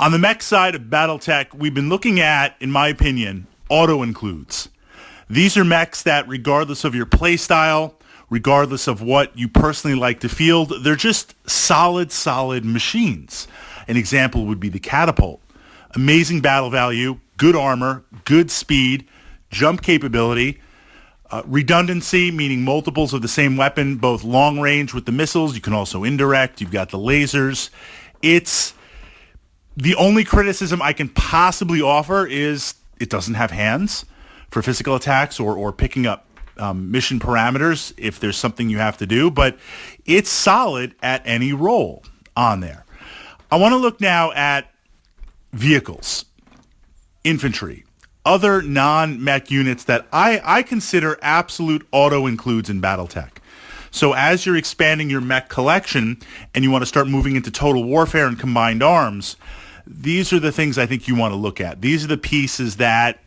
On the mech side of Battletech, we've been looking at, in my opinion, auto-includes. These are mechs that, regardless of your playstyle, regardless of what you personally like to field, they're just solid machines. An example would be the Catapult. Amazing battle value, good armor, good speed, jump capability, redundancy, meaning multiples of the same weapon, both long range with the missiles. You can also indirect. You've got the lasers. It's the only criticism I can possibly offer is it doesn't have hands for physical attacks or picking up mission parameters if there's something you have to do, but it's solid at any role on there. I want to look now at vehicles, infantry, other non-mech units that I consider absolute auto-includes in Battletech. So as you're expanding your mech collection and you want to start moving into total warfare and combined arms, these are the things I think you want to look at. These are the pieces that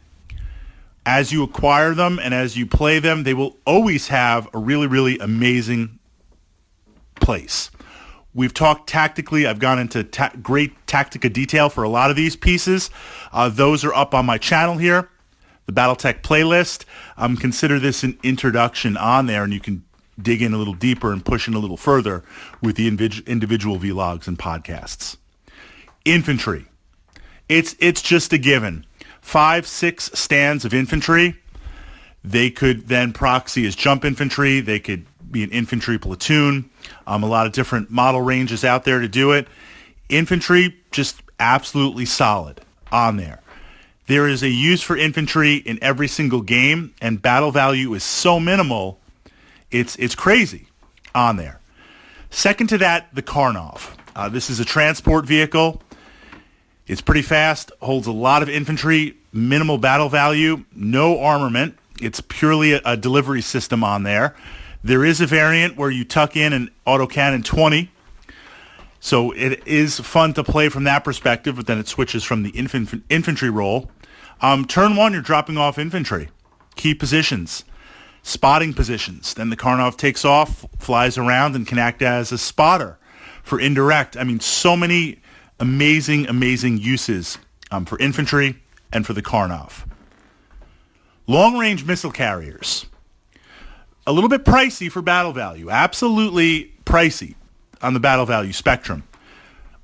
as you acquire them and as you play them, they will always have a really amazing place. We've talked tactically. I've gone into great tactica detail for a lot of these pieces. Those are up on my channel here, the Battletech playlist. Consider this an introduction on there, and you can dig in a little deeper and push in a little further with the individual vlogs and podcasts. Infantry. It's just a given. 5-6 stands of infantry. They could then proxy as jump infantry. They could be an infantry platoon. A lot of different model ranges out there to do it. Infantry, just absolutely solid on there. There is a use for infantry in every single game, and battle value is so minimal, it's crazy on there. Second to that, the Karnov. This is a transport vehicle. It's pretty fast, holds a lot of infantry, minimal battle value, no armament. It's purely a delivery system on there. There is a variant where you tuck in an autocannon 20. So it is fun to play from that perspective, but then it switches from the infantry role. Turn one, you're dropping off infantry. Key positions, spotting positions. Then the Karnov takes off, flies around, and can act as a spotter for indirect. I mean, so many amazing uses for infantry and for the Karnov. Long-range missile carriers. A little bit pricey for battle value. Absolutely pricey on the battle value spectrum.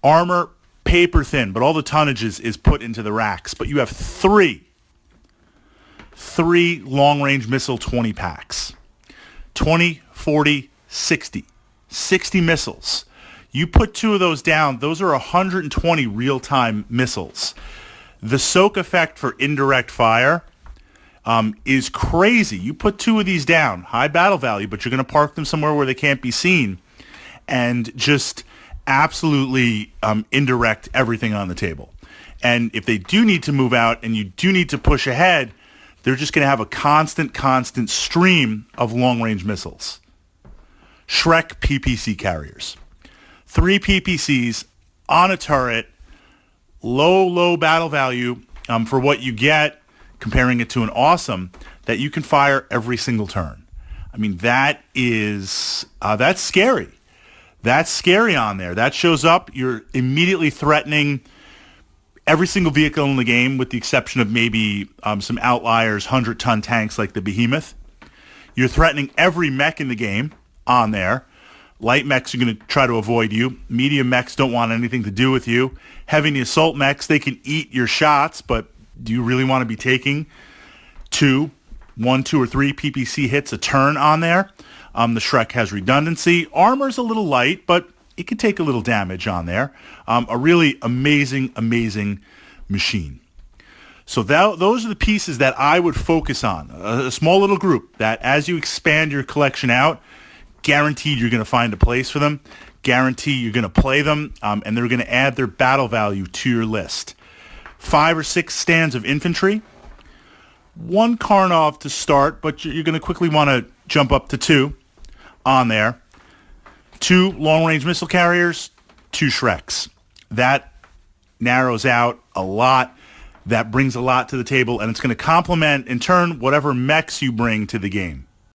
Armor, paper thin, but all the tonnage is put into the racks. But you have three long-range missile 20 packs. 20, 40, 60. 60 missiles. You put two of those down, those are 120 real-time missiles. The soak effect for indirect fire is crazy. You put two of these down, high battle value, but you're going to park them somewhere where they can't be seen and just absolutely indirect everything on the table. And if they do need to move out and you do need to push ahead, they're just going to have a constant stream of long-range missiles. Schreck PPC carriers. 3 PPCs on a turret, low battle value for what you get, comparing it to an awesome that you can fire every single turn. I mean, that is, that's scary. That's scary on there. That shows up. You're immediately threatening every single vehicle in the game with the exception of maybe some outliers, 100-ton tanks like the Behemoth. You're threatening every mech in the game on there. Light mechs are going to try to avoid you. Medium mechs don't want anything to do with you. Heavy assault mechs, they can eat your shots, but do you really want to be taking 1, 2, or 3 PPC hits a turn on there? The Schreck has redundancy. Armor's a little light, but it can take a little damage on there. A really amazing machine. So those are the pieces that I would focus on. A small little group that as you expand your collection out, guaranteed you're going to find a place for them. Guarantee you're going to play them, and they're going to add their battle value to your list. 5 or 6 stands of infantry. 1 Karnov to start, but you're going to quickly want to jump up to 2 on there. 2 long-range missile carriers, 2 Schrecks. That narrows out a lot. That brings a lot to the table, and it's going to complement, in turn, whatever mechs you bring to the game.